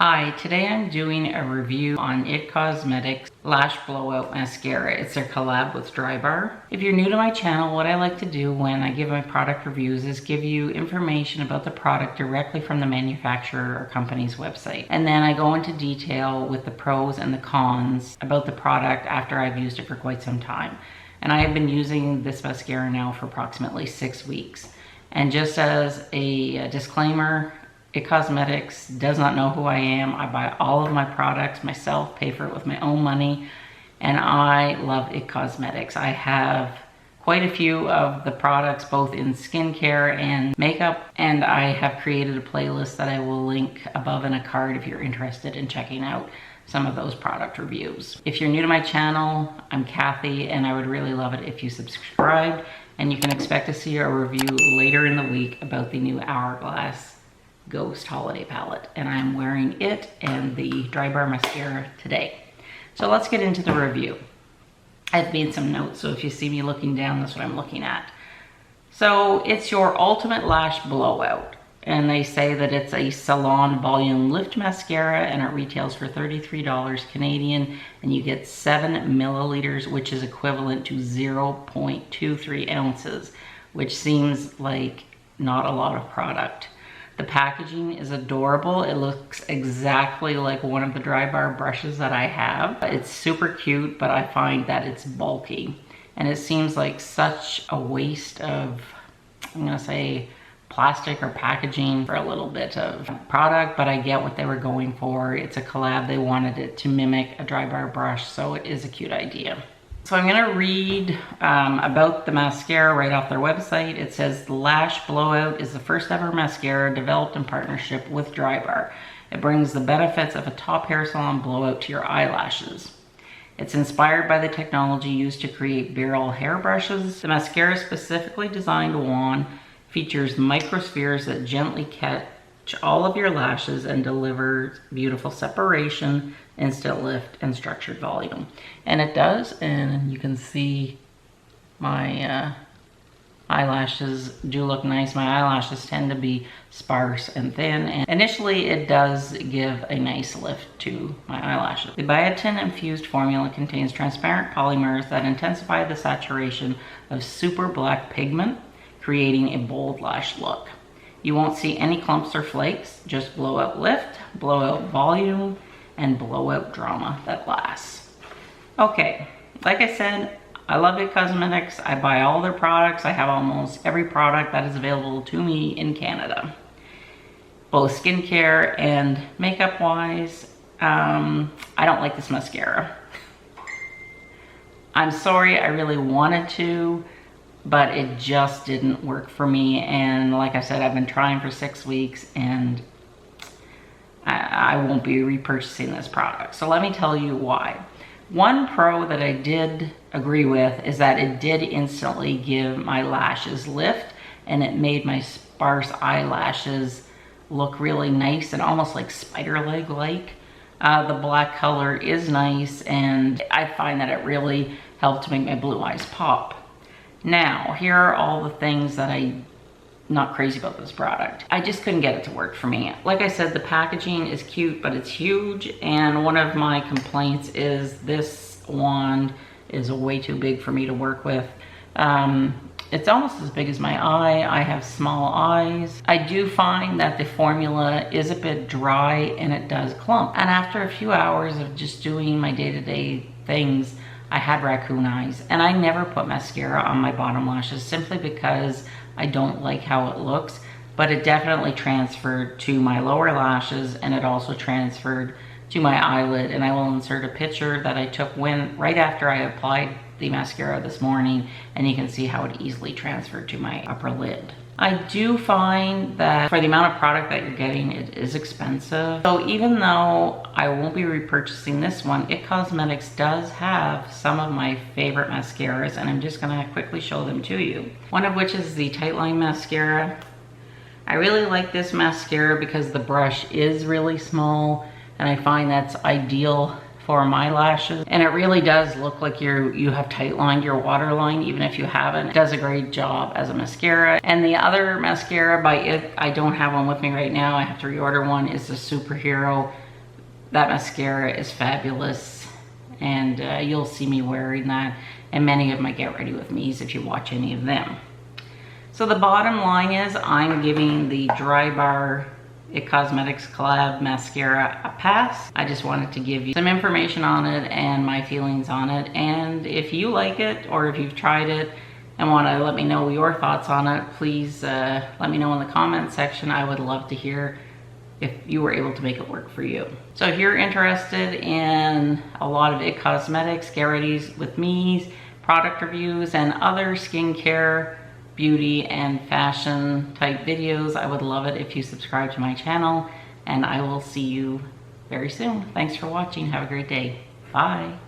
Hi, today I'm doing a review on It Cosmetics Lash Blowout Mascara. It's their collab with Drybar. If you're new to my channel, what I like to do when I give my product reviews is give you information about the product directly from the manufacturer or company's website. And then I go into detail with the pros and the cons about the product after I've used it for quite some time. And I have been using this mascara now for approximately 6 weeks. And just as a disclaimer, It Cosmetics does not know who I am. I buy all of my products myself, pay for it with my own money, and I love It Cosmetics. I have quite a few of the products, both in skincare and makeup, and I have created a playlist that I will link above in a card if you're interested in checking out some of those product reviews. If you're new to my channel, I'm Cathy, and I would really love it if you subscribed, and you can expect to see a review later in the week about the new Hourglass Ghost Holiday Palette, and I'm wearing it and the Drybar mascara today. So let's get into the review. I've made some notes, so if you see me looking down, that's what I'm looking at. So it's your ultimate lash blowout, and they say that it's a salon volume lift mascara, and it retails for $33 Canadian, and you get 7 milliliters, which is equivalent to 0.23 ounces, which seems like not a lot of product. The packaging is adorable. It looks exactly like one of the Drybar brushes that I have. It's super cute, but I find that it's bulky. And it seems like such a waste of, I'm gonna say, plastic or packaging for a little bit of product, but I get what they were going for. It's a collab. They wanted it to mimic a Drybar brush, so it is a cute idea. So I'm gonna read about the mascara right off their website. It says, the Lash Blowout is the first ever mascara developed in partnership with Drybar. It brings the benefits of a top hair salon blowout to your eyelashes. It's inspired by the technology used to create barrel hair brushes. The mascara, specifically designed wand, features microspheres that gently catch all of your lashes and deliver beautiful separation, instant lift, and structured volume. And it does, and you can see my eyelashes do look nice. My eyelashes tend to be sparse and thin, and initially it does give a nice lift to my eyelashes. The biotin infused formula contains transparent polymers that intensify the saturation of super black pigment, creating a bold lash look. You won't see any clumps or flakes, just blowout lift, blowout volume, and blowout drama that lasts. Okay, like I said, I love It Cosmetics. I buy all their products. I have almost every product that is available to me in Canada, both skincare and makeup wise. I don't like this mascara. I'm sorry, I really wanted to, but it just didn't work for me. And like I said, I've been trying for 6 weeks, and I won't be repurchasing this product. So let me tell you why. One pro that I did agree with is that it did instantly give my lashes lift, and it made my sparse eyelashes look really nice and almost like spider leg like. The black color is nice, and I find that it really helped to make my blue eyes pop. Now, here are all the things that I'm not crazy about this product. I just couldn't get it to work for me. Like I said, the packaging is cute, but it's huge. And one of my complaints is this wand is way too big for me to work with. It's almost as big as my eye. I have small eyes. I do find that the formula is a bit dry and it does clump. And after a few hours of just doing my day-to-day things, I had raccoon eyes, and I never put mascara on my bottom lashes simply because I don't like how it looks, but it definitely transferred to my lower lashes, and it also transferred to my eyelid. And I will insert a picture that I took right after I applied the mascara this morning, and you can see how it easily transferred to my upper lid. I do find that for the amount of product that you're getting, it is expensive. So even though I won't be repurchasing this one, It Cosmetics does have some of my favorite mascaras, and I'm just gonna quickly show them to you. One of which is the Tightline mascara. I really like this mascara because the brush is really small, and I find that's ideal for my lashes, and it really does look like you have tight lined your waterline, even if you haven't. It does a great job as a mascara. And the other mascara by It, I don't have one with me right now, I have to reorder one, is the Superhero That mascara is fabulous, and you'll see me wearing that and many of my Get Ready With Me's if you watch any of them. So the bottom line is I'm giving the Drybar It Cosmetics Collab Mascara a pass. I just wanted to give you some information on it and my feelings on it. And if you like it, or if you've tried it and want to let me know your thoughts on it, please let me know in the comment section. I would love to hear if you were able to make it work for you. So if you're interested in a lot of It Cosmetics, Get Ready With Me's, product reviews, and other skincare, beauty, and fashion type videos, I would love it if you subscribe to my channel, and I will see you very soon. Thanks for watching. Have a great day. Bye.